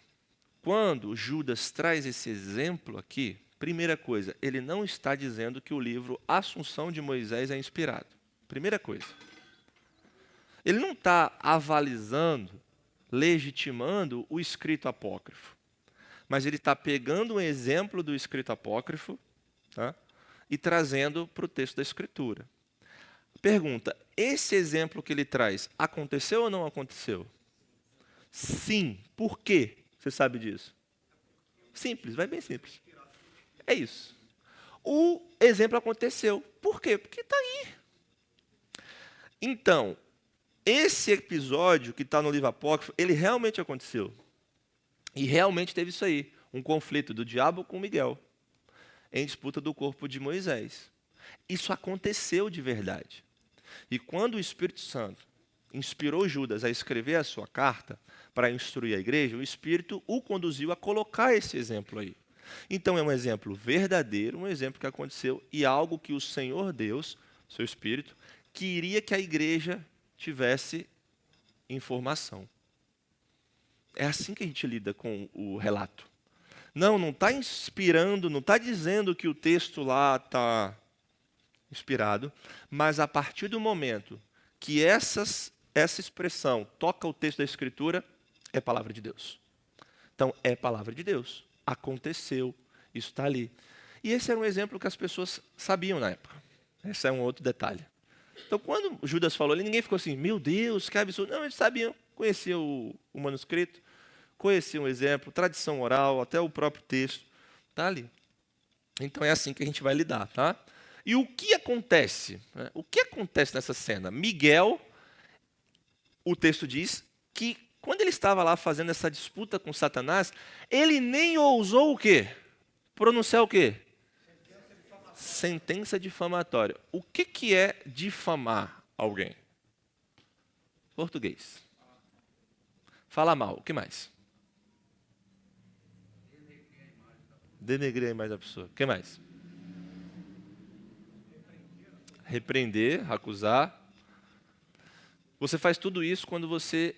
Quando Judas traz esse exemplo aqui, primeira coisa, ele não está dizendo que o livro Assunção de Moisés é inspirado. Primeira coisa. Ele não está avalizando, legitimando o escrito apócrifo. Mas ele está pegando um exemplo do escrito apócrifo, tá? E trazendo para o texto da Escritura. Pergunta, esse exemplo que ele traz, aconteceu ou não aconteceu? Sim. Por quê? Você sabe disso? Simples, vai bem simples. É isso. O exemplo aconteceu. Por quê? Porque está aí. Então, esse episódio que está no livro apócrifo, ele realmente aconteceu. E realmente teve isso aí, um conflito do diabo com Miguel, em disputa do corpo de Moisés. Isso aconteceu de verdade. E quando o Espírito Santo inspirou Judas a escrever a sua carta para instruir a igreja, o Espírito o conduziu a colocar esse exemplo aí. Então é um exemplo verdadeiro, um exemplo que aconteceu e algo que o Senhor Deus, seu Espírito, queria que a igreja tivesse informação. É assim que a gente lida com o relato. Não está inspirando, não está dizendo que o texto lá está inspirado, mas a partir do momento que essa expressão toca o texto da Escritura, é palavra de Deus. Então, é palavra de Deus. Aconteceu, isso está ali. E esse era um exemplo que as pessoas sabiam na época. Esse é um outro detalhe. Então, quando Judas falou ali, ninguém ficou assim, meu Deus, que absurdo. Não, eles sabiam, conheciam o manuscrito, conheciam o exemplo, tradição oral, até o próprio texto. Está ali. Então, é assim que a gente vai lidar, tá? E o que acontece? O que acontece nessa cena? Miguel, o texto diz que quando ele estava lá fazendo essa disputa com Satanás, ele nem ousou o quê? Pronunciar o quê? Sentença difamatória. O que é difamar alguém? Português. Falar mal. O que mais? Denegrir a imagem da pessoa. O que mais? Repreender, acusar. Você faz tudo isso quando você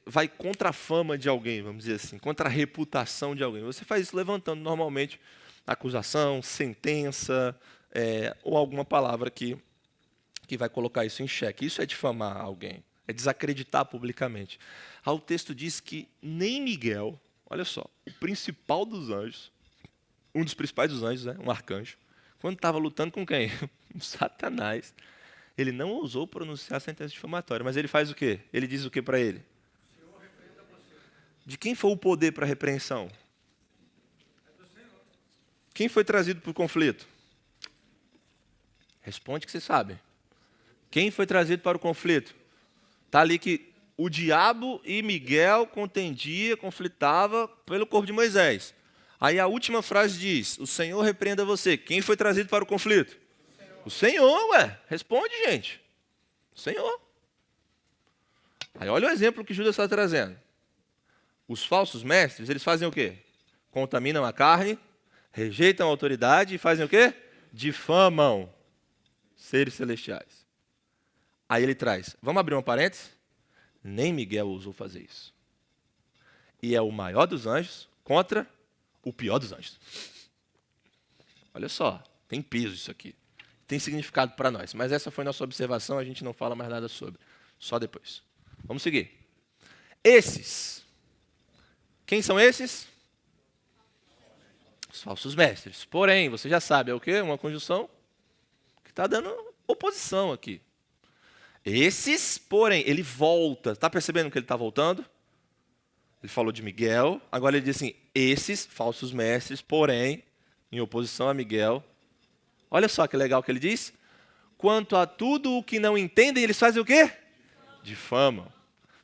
vai contra a fama de alguém, vamos dizer assim, contra a reputação de alguém. Você faz isso levantando normalmente acusação, sentença, ou alguma palavra que vai colocar isso em xeque. Isso é difamar alguém, é desacreditar publicamente. O texto diz que nem Miguel, olha só, o principal dos anjos, um dos principais dos anjos, um arcanjo, quando estava lutando com quem? Com Satanás. Ele não ousou pronunciar a sentença difamatória, mas ele faz o quê? Ele diz o quê para ele? Senhor, repreenda você. De quem foi o poder para a repreensão? É do Senhor. Quem foi trazido para o conflito? Responde que você sabe. Quem foi trazido para o conflito? Está ali que o diabo e Miguel contendia, conflitava pelo corpo de Moisés. Aí a última frase diz, o Senhor repreenda você. Quem foi trazido para o conflito? O Senhor, ué. Responde, gente. O Senhor. Aí olha o exemplo que Judas está trazendo. Os falsos mestres, eles fazem o quê? Contaminam a carne, rejeitam a autoridade e fazem o quê? Difamam seres celestiais. Aí ele traz, vamos abrir uma parêntese? Nem Miguel ousou fazer isso. E é o maior dos anjos contra o pior dos anjos. Olha só, tem peso isso aqui. Tem significado para nós. Mas essa foi nossa observação, a gente não fala mais nada sobre. Só depois. Vamos seguir. Esses. Quem são esses? Os falsos mestres. Porém, você já sabe, é o quê? Uma conjunção que está dando oposição aqui. Esses, porém, ele volta. Está percebendo que ele está voltando? Ele falou de Miguel. Agora ele diz assim, esses falsos mestres, porém, em oposição a Miguel. Olha só que legal que ele diz. Quanto a tudo o que não entendem, eles fazem o quê? Difamam.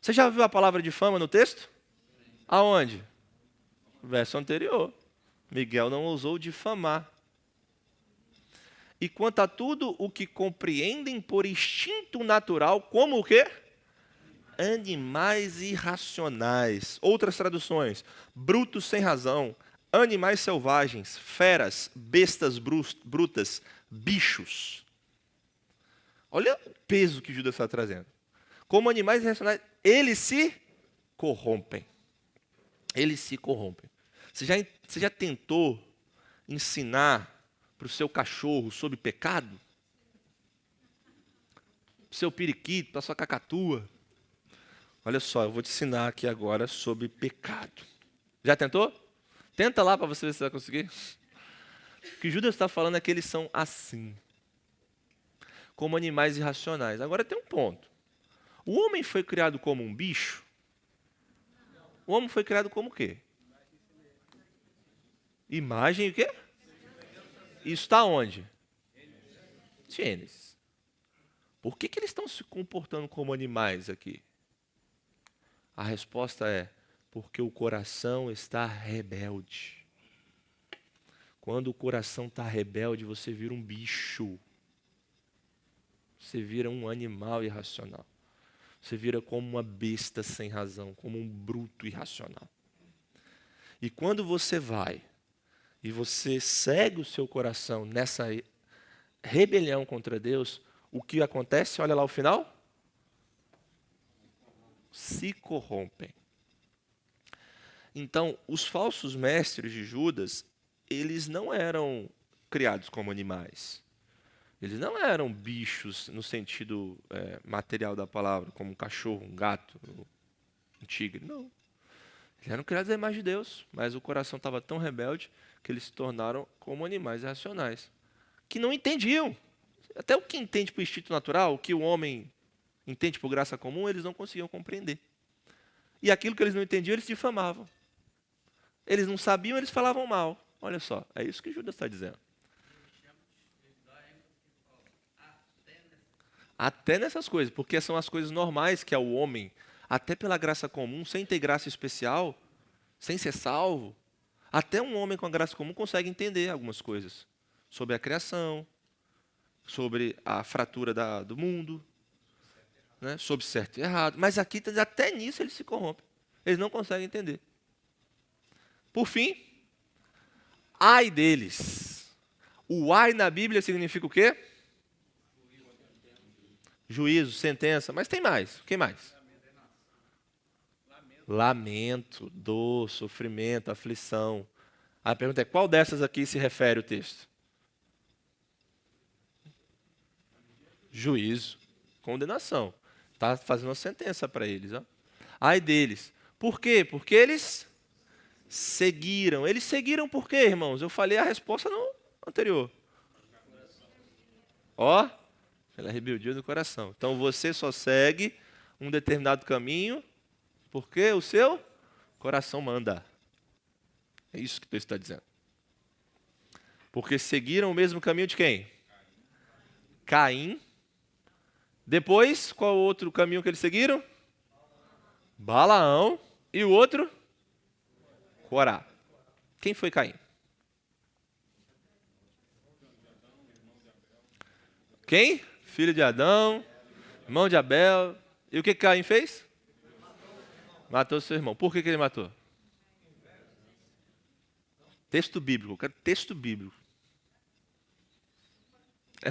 Você já viu a palavra difama no texto? Aonde? Verso anterior. Miguel não ousou difamar. E quanto a tudo o que compreendem por instinto natural, como o quê? Animais irracionais. Outras traduções. Brutos sem razão. Animais selvagens. Feras. Bestas brutas. Bichos. Olha o peso que Judas está trazendo. Como animais irracionais, eles se corrompem. Eles se corrompem. Você já tentou ensinar para o seu cachorro sobre pecado? Para o seu periquito, para a sua cacatua? Olha só, eu vou te ensinar aqui agora sobre pecado. Já tentou? Tenta lá para você ver se você vai conseguir. O que Judas está falando é que eles são assim. Como animais irracionais. Agora tem um ponto. O homem foi criado como um bicho? O homem foi criado como o quê? Imagem e o quê? Isso está onde? Gênesis. Por que eles estão se comportando como animais aqui? A resposta é, porque o coração está rebelde. Quando o coração está rebelde, você vira um bicho. Você vira um animal irracional. Você vira como uma besta sem razão, como um bruto irracional. E quando você vai e você segue o seu coração nessa rebelião contra Deus, o que acontece? Olha lá o final. Se corrompem. Então, os falsos mestres de Judas, eles não eram criados como animais. Eles não eram bichos no sentido material da palavra, como um cachorro, um gato, um tigre. Não. Eles eram criados à imagem de Deus, mas o coração estava tão rebelde que eles se tornaram como animais irracionais, que não entendiam. Até o que entende por instinto natural, o que o homem entende por graça comum, eles não conseguiam compreender. E aquilo que eles não entendiam, eles difamavam. Eles não sabiam, eles falavam mal. Olha só, é isso que Judas está dizendo. Até nessas coisas, porque são as coisas normais que é o homem, até pela graça comum, sem ter graça especial, sem ser salvo, até um homem com a graça comum consegue entender algumas coisas sobre a criação, sobre a fratura do mundo, né, sobre certo e errado. Mas aqui, até nisso, eles se corrompem. Eles não conseguem entender. Por fim, ai deles. O ai na Bíblia significa o quê? Juízo, sentença, mas tem mais. Quem mais? Lamento, dor, sofrimento, aflição. A pergunta é, qual dessas aqui se refere o texto? Juízo, condenação. Está fazendo uma sentença para eles. Ó. Ai deles. Por quê? Porque eles seguiram. Eles seguiram por quê, irmãos? Eu falei a resposta no anterior. Ó, pela rebeldia do coração. Então você só segue um determinado caminho porque o seu coração manda. É isso que o texto está dizendo. Porque seguiram o mesmo caminho de quem? Caim. Depois, qual o outro caminho que eles seguiram? Balaão. E o outro? Corá. Quem foi Caim? Quem? Filho de Adão, irmão de Abel. E o que Caim fez? Matou seu irmão. Por que ele matou? Texto bíblico. Eu quero texto bíblico.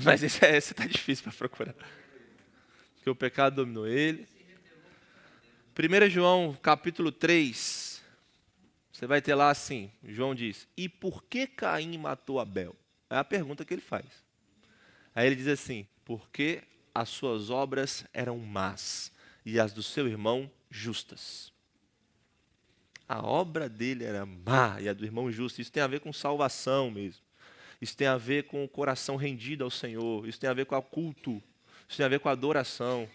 Mas esse está difícil para procurar. Porque o pecado dominou ele. 1 João, capítulo 3. Você vai ter lá assim, João diz, e por que Caim matou Abel? É a pergunta que ele faz. Aí ele diz assim, porque as suas obras eram más e as do seu irmão justas. A obra dele era má e a do irmão justa. Isso tem a ver com salvação mesmo. Isso tem a ver com o coração rendido ao Senhor. Isso tem a ver com o culto. Isso tem a ver com a adoração.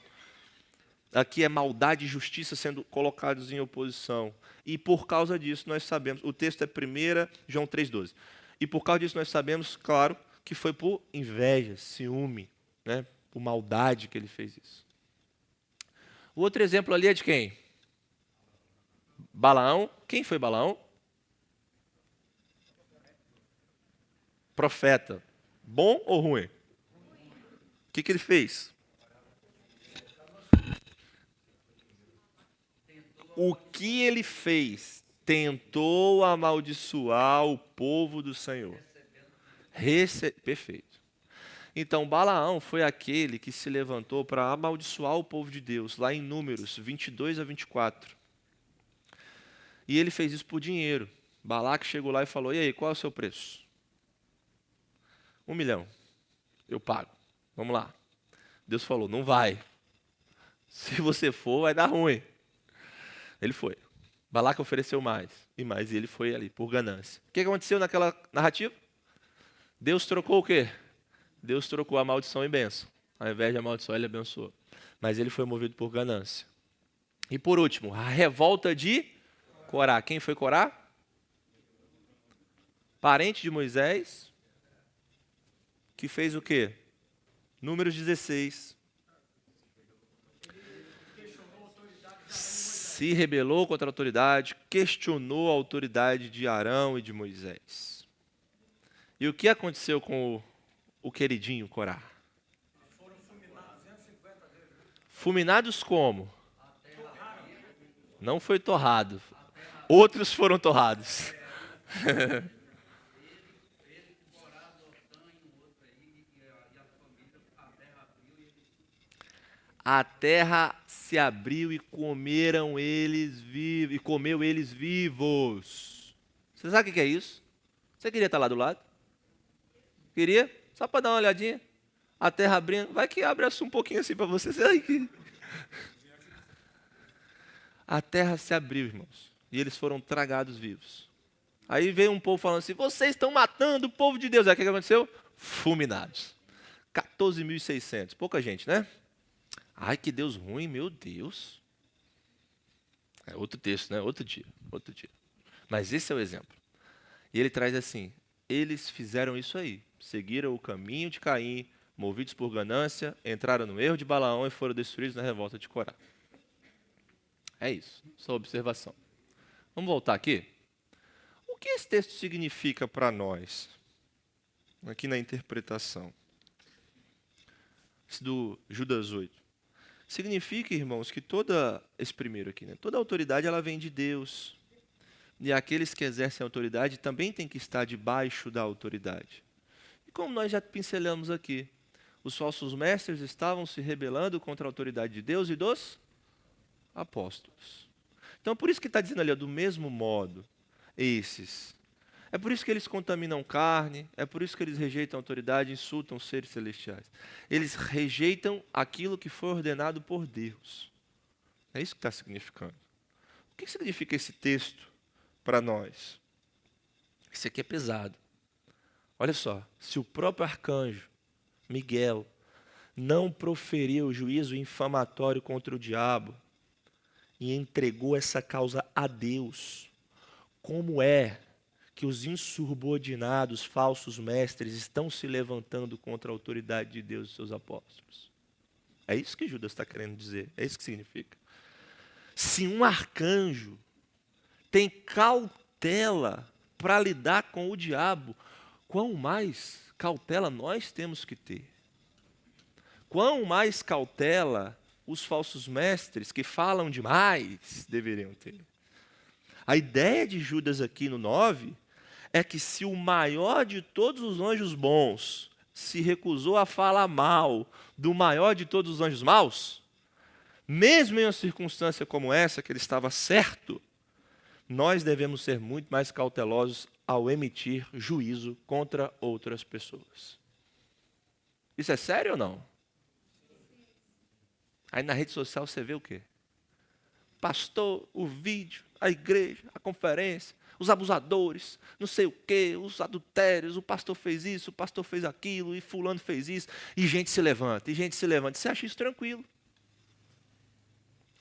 Aqui é maldade e justiça sendo colocados em oposição. E por causa disso nós sabemos, o texto é 1 João 3,12. E por causa disso nós sabemos, claro, que foi por inveja, ciúme, né? Por maldade que ele fez isso. O outro exemplo ali é de quem? Balaão. Quem foi Balaão? Profeta. Bom ou ruim? O que ele fez? O que ele fez? Tentou amaldiçoar o povo do Senhor. Perfeito. Então, Balaão foi aquele que se levantou para amaldiçoar o povo de Deus, lá em Números 22 a 24. E ele fez isso por dinheiro. Balaque chegou lá e falou, e aí, qual é o seu preço? 1 milhão. Eu pago. Vamos lá. Deus falou, não vai. Se você for, vai dar ruim. Ele foi. Balaque ofereceu mais e mais, e ele foi ali, por ganância. O que aconteceu naquela narrativa? Deus trocou o quê? Deus trocou a maldição em bênção. Ao invés de amaldiçoar, ele abençoou. Mas ele foi movido por ganância. E por último, a revolta de Corá. Quem foi Corá? Parente de Moisés, que fez o quê? Números 16. Se rebelou contra a autoridade, questionou a autoridade de Arão e de Moisés. E o que aconteceu com o queridinho Corá? Foram fulminados 250 deles. Fulminados como? Não foi torrado. Outros foram torrados. A terra se abriu e comeram eles vivos, e comeu eles vivos. Você sabe o que é isso? Você queria estar lá do lado? Queria? Só para dar uma olhadinha. A terra abrindo. Vai que abre um pouquinho assim para você. A terra se abriu, irmãos. E eles foram tragados vivos. Aí veio um povo falando assim, vocês estão matando o povo de Deus. Aí o que aconteceu? Fulminados. 14.600. Pouca gente, né? Ai, que Deus ruim, meu Deus. É outro texto, né? Outro dia. Mas esse é o exemplo. E ele traz assim, eles fizeram isso aí. Seguiram o caminho de Caim, movidos por ganância, entraram no erro de Balaão e foram destruídos na revolta de Corá. É isso, só observação. Vamos voltar aqui? O que esse texto significa para nós? Aqui na interpretação. Esse do Judas 8. Significa, irmãos, que esse primeiro aqui, né? Toda autoridade ela vem de Deus. E aqueles que exercem autoridade também têm que estar debaixo da autoridade. E como nós já pincelamos aqui, os falsos mestres estavam se rebelando contra a autoridade de Deus e dos apóstolos. Então, por isso que está dizendo ali, ó, do mesmo modo, esses. É por isso que eles contaminam carne, é por isso que eles rejeitam a autoridade, insultam os seres celestiais. Eles rejeitam aquilo que foi ordenado por Deus. É isso que está significando. O que significa esse texto para nós? Isso aqui é pesado. Olha só, se o próprio arcanjo, Miguel, não proferiu juízo infamatório contra o diabo e entregou essa causa a Deus, como é que os insubordinados, falsos mestres estão se levantando contra a autoridade de Deus e seus apóstolos? É isso que Judas está querendo dizer, é isso que significa. Se um arcanjo tem cautela para lidar com o diabo, quão mais cautela nós temos que ter? Quão mais cautela os falsos mestres que falam demais deveriam ter. A ideia de Judas aqui no 9 é que se o maior de todos os anjos bons se recusou a falar mal do maior de todos os anjos maus, mesmo em uma circunstância como essa, que ele estava certo, nós devemos ser muito mais cautelosos ao emitir juízo contra outras pessoas. Isso é sério ou não? Aí na rede social você vê o quê? Pastor, o vídeo, a igreja, a conferência, os abusadores, não sei o quê, os adultérios, o pastor fez isso, o pastor fez aquilo, e fulano fez isso, e gente se levanta, e gente se levanta. Você acha isso tranquilo?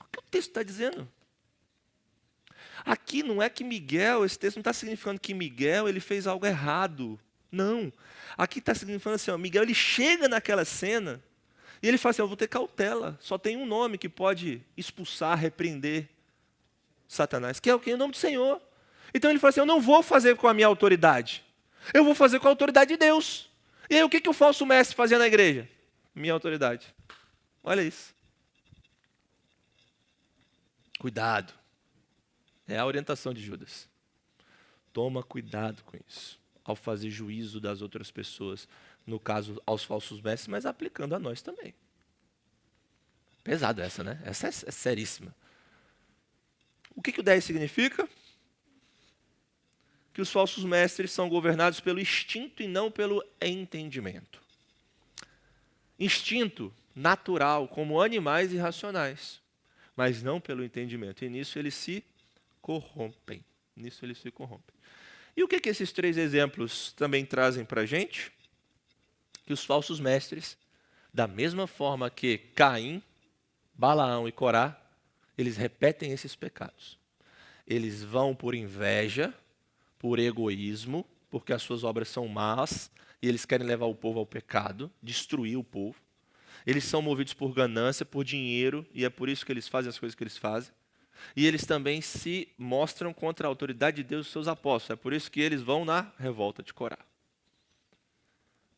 O que o texto está dizendo? Aqui não é que Miguel, esse texto não está significando que Miguel ele fez algo errado. Não. Aqui está significando assim, ó, Miguel ele chega naquela cena e ele fala assim, eu vou ter cautela. Só tem um nome que pode expulsar, repreender Satanás, que é o quê? O nome do Senhor. Então ele fala assim, eu não vou fazer com a minha autoridade. Eu vou fazer com a autoridade de Deus. E aí o que o falso mestre fazia na igreja? Minha autoridade. Olha isso. Cuidado. É a orientação de Judas. Toma cuidado com isso, ao fazer juízo das outras pessoas, no caso aos falsos mestres, mas aplicando a nós também. Pesado essa, né? Essa é seríssima. O que o 10 significa? Que os falsos mestres são governados pelo instinto e não pelo entendimento. Instinto natural, como animais irracionais, mas não pelo entendimento. E nisso eles se corrompem. Nisso eles se corrompem. E o que esses 3 exemplos também trazem para a gente? Que os falsos mestres, da mesma forma que Caim, Balaão e Corá, eles repetem esses pecados. Eles vão por inveja, por egoísmo, porque as suas obras são más, e eles querem levar o povo ao pecado, destruir o povo. Eles são movidos por ganância, por dinheiro, e é por isso que eles fazem as coisas que eles fazem. E eles também se mostram contra a autoridade de Deus e seus apóstolos. É por isso que eles vão na revolta de Corá.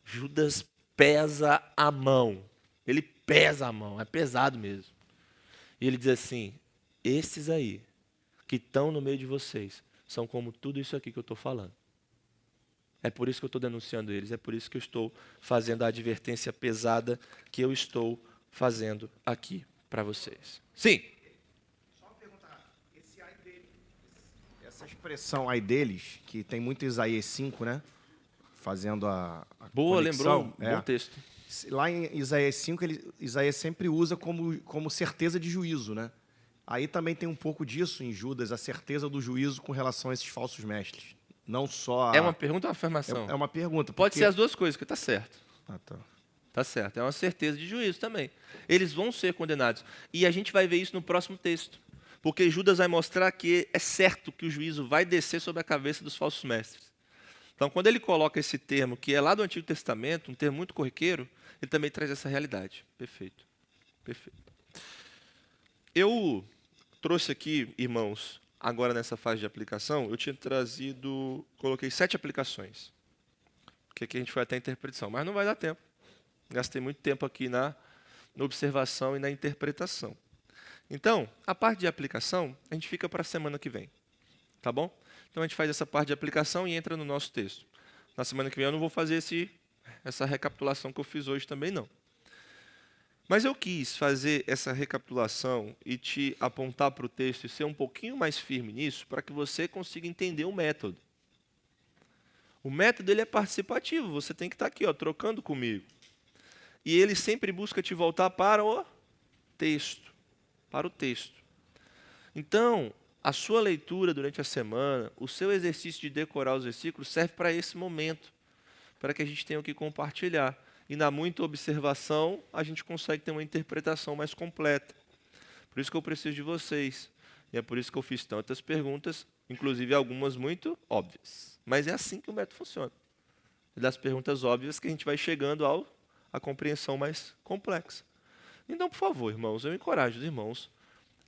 Judas pesa a mão. Ele pesa a mão, é pesado mesmo. E ele diz assim, esses aí, que estão no meio de vocês, são como tudo isso aqui que eu estou falando. É por isso que eu estou denunciando eles, é por isso que eu estou fazendo a advertência pesada que eu estou fazendo aqui para vocês. Sim. Essa expressão ai deles, que tem muito Isaías 5, né? Fazendo a Boa, conexão, lembrou? Bom texto. Lá em Isaías 5, Isaías sempre usa como certeza de juízo, né? Aí também tem um pouco disso em Judas, a certeza do juízo com relação a esses falsos mestres. Não só É uma pergunta ou uma afirmação? É uma pergunta. Pode porque- ser as duas coisas, que está certo. Ah, tá. Tá certo, é uma certeza de juízo também. Eles vão ser condenados. E a gente vai ver isso no próximo texto. Porque Judas vai mostrar que é certo que o juízo vai descer sobre a cabeça dos falsos mestres. Então, quando ele coloca esse termo, que é lá do Antigo Testamento, um termo muito corriqueiro, ele também traz essa realidade. Perfeito. Perfeito. Eu trouxe aqui, irmãos, agora nessa fase de aplicação, eu tinha coloquei 7 aplicações. Porque aqui a gente foi até a interpretação, mas não vai dar tempo. Gastei muito tempo aqui na observação e na interpretação. Então, a parte de aplicação, a gente fica para a semana que vem. Tá bom? Então, a gente faz essa parte de aplicação e entra no nosso texto. Na semana que vem eu não vou fazer essa recapitulação que eu fiz hoje também, não. Mas eu quis fazer essa recapitulação e te apontar para o texto e ser um pouquinho mais firme nisso, para que você consiga entender o método. O método ele é participativo, você tem que estar aqui, ó, trocando comigo. E ele sempre busca te voltar para o texto. Para o texto. Então, a sua leitura durante a semana, o seu exercício de decorar os versículos serve para esse momento, para que a gente tenha o que compartilhar. E na muita observação, a gente consegue ter uma interpretação mais completa. Por isso que eu preciso de vocês. E é por isso que eu fiz tantas perguntas, inclusive algumas muito óbvias. Mas é assim que o método funciona. É das perguntas óbvias que a gente vai chegando à compreensão mais complexa. Então, por favor, irmãos, eu encorajo os irmãos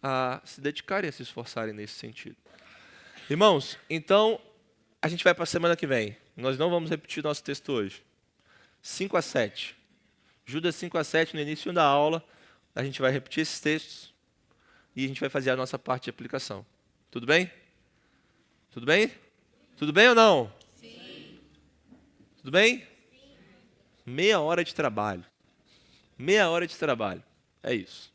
a se dedicarem, a se esforçarem nesse sentido. Irmãos, então, a gente vai para a semana que vem. Nós não vamos repetir nosso texto hoje. 5 a 7. Judas 5 a 7, no início da aula, a gente vai repetir esses textos e a gente vai fazer a nossa parte de aplicação. Tudo bem? Tudo bem? Tudo bem ou não? Sim. Tudo bem? Sim. Meia hora de trabalho. Meia hora de trabalho. É isso.